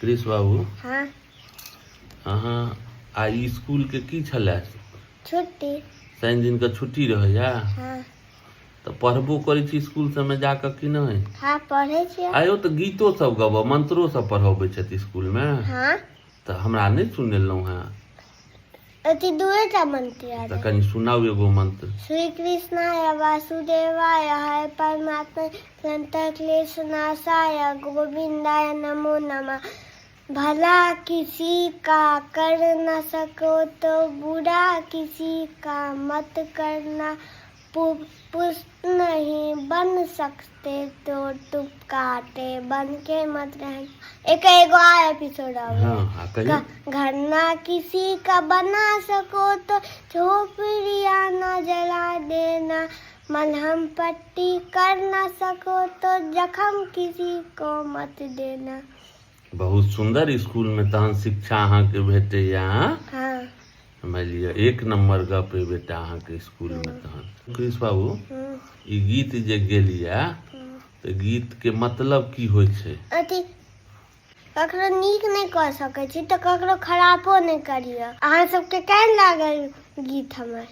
कृष बाबू हाँ अहाँ आई स्कूल के की छलै छुट्टी शनि दिन के छुट्टी रहैया हाँ तो पढ़बो करै छी स्कूल सब में जाकर कि नहीं हाँ पढ़े छियै आयो तो गीतो सब गबो मंत्रो सब पढ़ाबे छथि स्कूल में हाँ तो हमरा नहीं सुनेलहुँ हैं अति दूटा मंत्र तो कनी सुनाओ एगो मंत्र श्री कृष्णाय वासुदेवाय हरे परमात्मा संत क्लेश नाशाय गोविंदाय नमो नमः। भला किसी का कर न सको तो बुरा किसी का मत करना। पुष्प नहीं बन सकते तो तुम काटे बन के मत रहना। एक एपिसोड घर ना किसी का बना सको तो झोपड़िया न जला देना। मलहम पट्टी कर न सको तो जख्म किसी को मत देना। बहुत सुंदर स्कूल में तहन शिक्षा अहाँ के भेटैया। हाँ मानिलिए एक नंबर गप है बेटा अहाँ के स्कूल में तहन। कृष बाबू ई गीत जे गेलिया तो गीत के मतलब की होय छै? अथी ककरो नीक नहीं कर सकै छी तो ककरो खराबो नहीं करियो। अहाँ सबके केहन लागल गीत हमर?